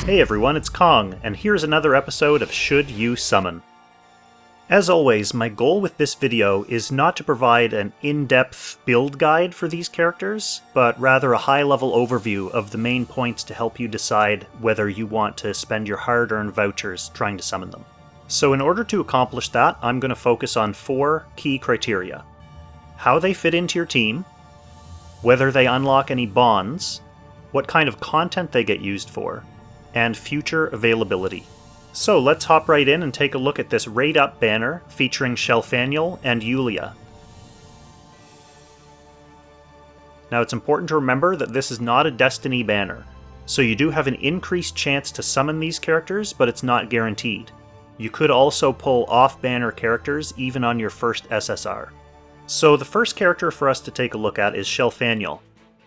Hey everyone, it's Kong, and here's another episode of Should You Summon? As always, my goal with this video is not to provide an in-depth build guide for these characters, but rather a high-level overview of the main points to help you decide whether you want to spend your hard-earned vouchers trying to summon them. So in order to accomplish that, I'm going to focus on 4 key criteria. How they fit into your team, whether they unlock any bonds, what kind of content they get used for, and future availability. So let's hop right in and take a look at this Raid Up banner featuring Shelfaniel and Yulia. Now it's important to remember that this is not a Destiny banner, so you do have an increased chance to summon these characters, but it's not guaranteed. You could also pull off-banner characters even on your first SSR. So the first character for us to take a look at is Shelfaniel.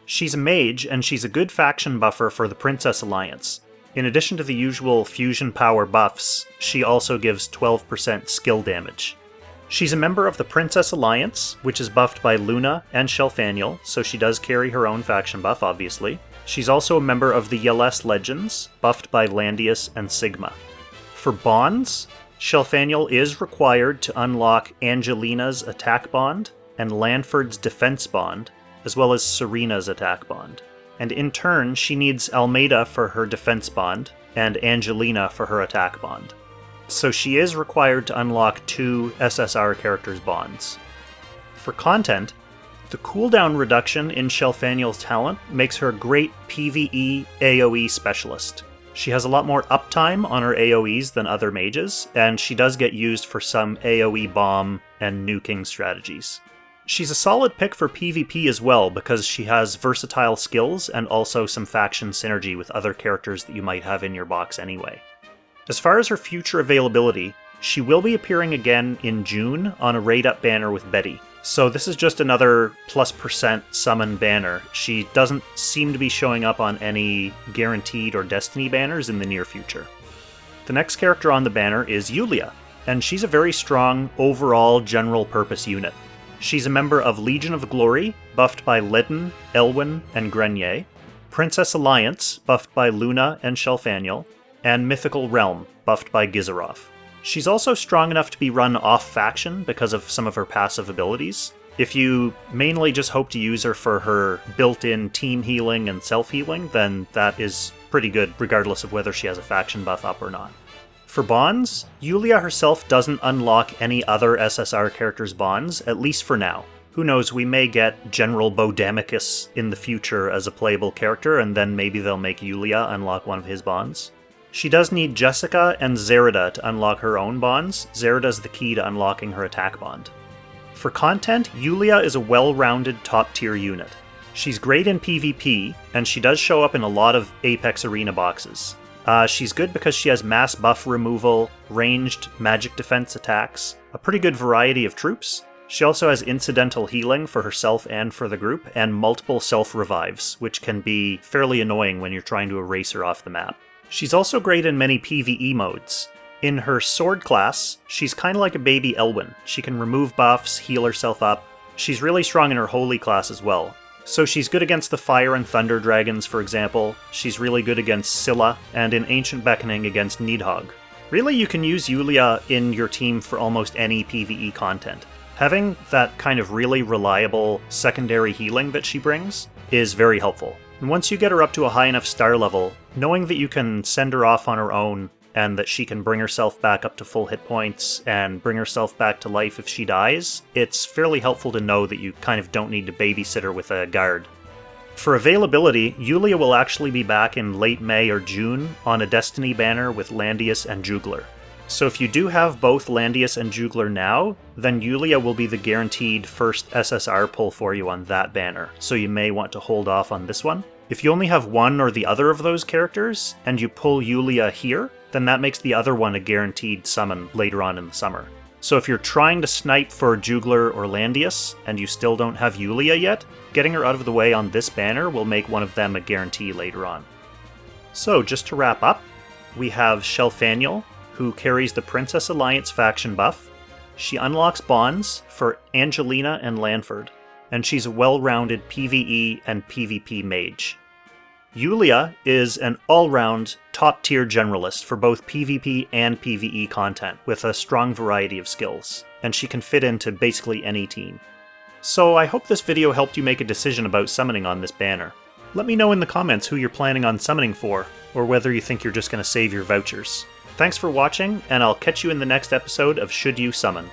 She's a mage, and she's a good faction buffer for the Princess Alliance. In addition to the usual fusion power buffs, she also gives 12% skill damage. She's a member of the Princess Alliance, which is buffed by Luna and Shelfaniel, so she does carry her own faction buff, obviously. She's also a member of the Yeles Legends, buffed by Landius and Sigma. For bonds, Shelfaniel is required to unlock Angelina's attack bond and Lanford's defense bond, as well as Serena's attack bond. And in turn, she needs Almeida for her defense bond, and Angelina for her attack bond. So she is required to unlock 2 SSR characters' bonds. For content, the cooldown reduction in Shelfaniel's talent makes her a great PvE AoE specialist. She has a lot more uptime on her AoEs than other mages, and she does get used for some AoE bomb and nuking strategies. She's a solid pick for PvP as well because she has versatile skills and also some faction synergy with other characters that you might have in your box anyway. As far as her future availability, she will be appearing again in June on a Raid Up banner with Betty. So this is just another +% summon banner. She doesn't seem to be showing up on any guaranteed or Destiny banners in the near future. The next character on the banner is Yulia, and she's a very strong overall general purpose unit. She's a member of Legion of Glory, buffed by Ledin, Elwyn, and Grenier, Princess Alliance, buffed by Luna and Shelfaniel, and Mythical Realm, buffed by Gizaroff. She's also strong enough to be run off-faction because of some of her passive abilities. If you mainly just hope to use her for her built-in team healing and self-healing, then that is pretty good regardless of whether she has a faction buff up or not. For bonds, Yulia herself doesn't unlock any other SSR characters' bonds, at least for now. Who knows, we may get General Bodamicus in the future as a playable character, and then maybe they'll make Yulia unlock one of his bonds. She does need Jessica and Zerida to unlock her own bonds. Zerida's the key to unlocking her attack bond. For content, Yulia is a well-rounded top-tier unit. She's great in PvP, and she does show up in a lot of Apex Arena boxes. She's good because she has mass buff removal, ranged magic defense attacks, a pretty good variety of troops. She also has incidental healing for herself and for the group, and multiple self-revives, which can be fairly annoying when you're trying to erase her off the map. She's also great in many PvE modes. In her sword class, she's kind of like a baby Elwyn. She can remove buffs, heal herself up. She's really strong in her holy class as well. So she's good against the Fire and Thunder Dragons, for example. She's really good against Scylla, and in Ancient Beckoning against Nidhogg. Really, you can use Yulia in your team for almost any PvE content. Having that kind of really reliable secondary healing that she brings is very helpful. And once you get her up to a high enough star level, knowing that you can send her off on her own and that she can bring herself back up to full hit points and bring herself back to life if she dies, it's fairly helpful to know that you kind of don't need to babysit her with a guard. For availability, Yulia will actually be back in late May or June on a Destiny banner with Landius and Juglar. So if you do have both Landius and Juglar now, then Yulia will be the guaranteed first SSR pull for you on that banner, so you may want to hold off on this one. If you only have one or the other of those characters, and you pull Yulia here, then that makes the other one a guaranteed summon later on in the summer. So if you're trying to snipe for Juglar or Landius, and you still don't have Yulia yet, getting her out of the way on this banner will make one of them a guarantee later on. So just to wrap up, we have Shelfaniel, who carries the Princess Alliance faction buff. She unlocks bonds for Angelina and Lanford, and she's a well-rounded PvE and PvP mage. Yulia is an all-round, top-tier generalist for both PvP and PvE content, with a strong variety of skills, and she can fit into basically any team. So I hope this video helped you make a decision about summoning on this banner. Let me know in the comments who you're planning on summoning for, or whether you think you're just going to save your vouchers. Thanks for watching, and I'll catch you in the next episode of Should You Summon?